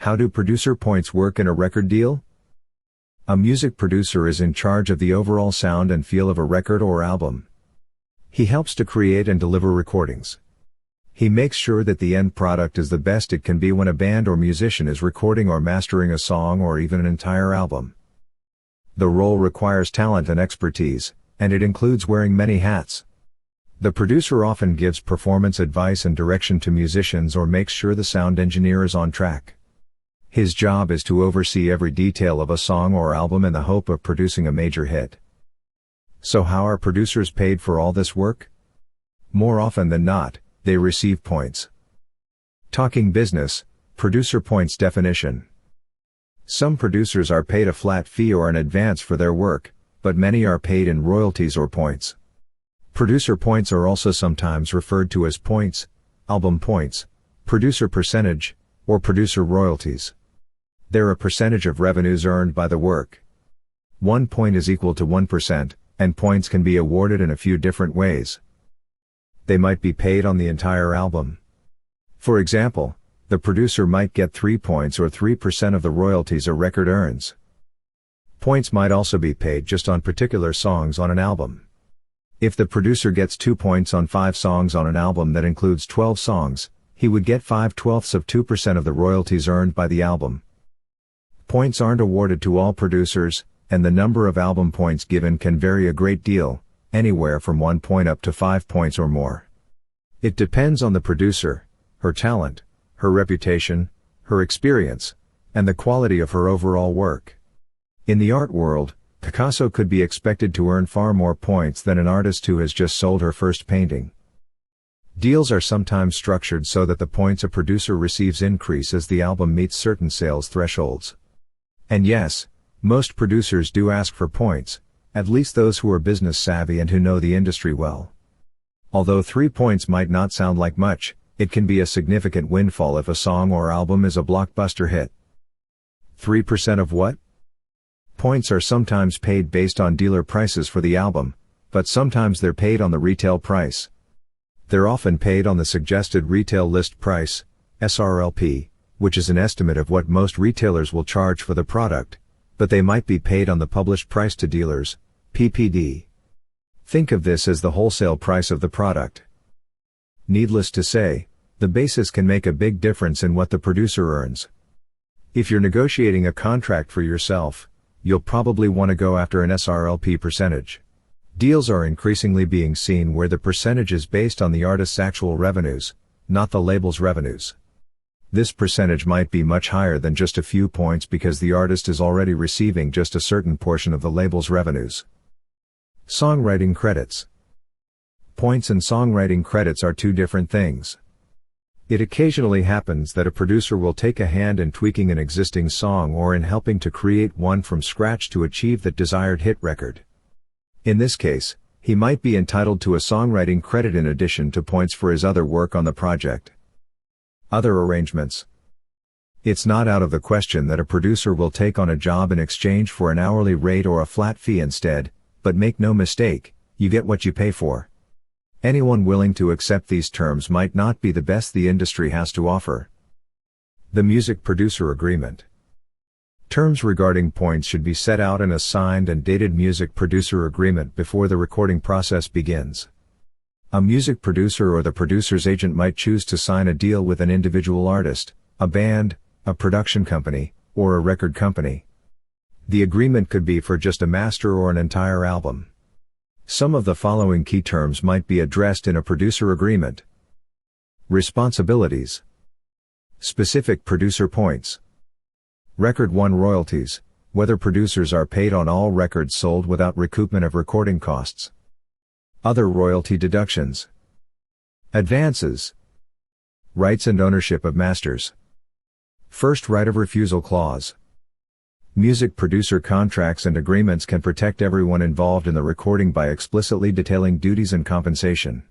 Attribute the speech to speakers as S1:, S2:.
S1: How do producer points work in a record deal? A music producer is in charge of the overall sound and feel of a record or album. He helps to create and deliver recordings. He makes sure that the end product is the best it can be when a band or musician is recording or mastering a song or even an entire album. The role requires talent and expertise, and it includes wearing many hats. The producer often gives performance advice and direction to musicians or makes sure the sound engineer is on track. His job is to oversee every detail of a song or album in the hope of producing a major hit. So how are producers paid for all this work? More often than not, they receive points. Talking business, producer points definition. Some producers are paid a flat fee or an advance for their work, but many are paid in royalties or points. Producer points are also sometimes referred to as points, album points, producer percentage, or producer royalties. They're a percentage of revenues earned by the work. 1 point is equal to 1%, and points can be awarded in a few different ways. They might be paid on the entire album. For example, the producer might get 3 points or 3% of the royalties a record earns. Points might also be paid just on particular songs on an album. If the producer gets 2 points on 5 songs on an album that includes 12 songs, he would get 5/12 of 2% of the royalties earned by the album. Points aren't awarded to all producers, and the number of album points given can vary a great deal, anywhere from 1 point up to 5 points or more. It depends on the producer, her talent, her reputation, her experience, and the quality of her overall work. In the art world, Picasso could be expected to earn far more points than an artist who has just sold her first painting. Deals are sometimes structured so that the points a producer receives increase as the album meets certain sales thresholds. And yes, most producers do ask for points, at least those who are business savvy and who know the industry well. Although 3 points might not sound like much, it can be a significant windfall if a song or album is a blockbuster hit. 3% of what? Points are sometimes paid based on dealer prices for the album, but sometimes they're paid on the retail price. They're often paid on the suggested retail list price, SRLP, which is an estimate of what most retailers will charge for the product, but they might be paid on the published price to dealers, PPD. Think of this as the wholesale price of the product. Needless to say, the basis can make a big difference in what the producer earns. If you're negotiating a contract for yourself, you'll probably want to go after an SRLP percentage. Deals are increasingly being seen where the percentage is based on the artist's actual revenues, not the label's revenues. This percentage might be much higher than just a few points because the artist is already receiving just a certain portion of the label's revenues. Songwriting credits. Points and songwriting credits are two different things. It occasionally happens that a producer will take a hand in tweaking an existing song or in helping to create one from scratch to achieve that desired hit record. In this case, he might be entitled to a songwriting credit in addition to points for his other work on the project. Other arrangements. It's not out of the question that a producer will take on a job in exchange for an hourly rate or a flat fee instead, but make no mistake, you get what you pay for. Anyone willing to accept these terms might not be the best the industry has to offer. The Music Producer Agreement. Terms regarding points should be set out in a signed and dated music producer agreement before the recording process begins. A music producer or the producer's agent might choose to sign a deal with an individual artist, a band, a production company, or a record company. The agreement could be for just a master or an entire album. Some of the following key terms might be addressed in a producer agreement. Responsibilities. Specific producer points. Record 1 royalties, whether producers are paid on all records sold without recoupment of recording costs. Other royalty deductions. Advances. Rights and ownership of masters. First right of refusal clause. Music producer contracts and agreements can protect everyone involved in the recording by explicitly detailing duties and compensation.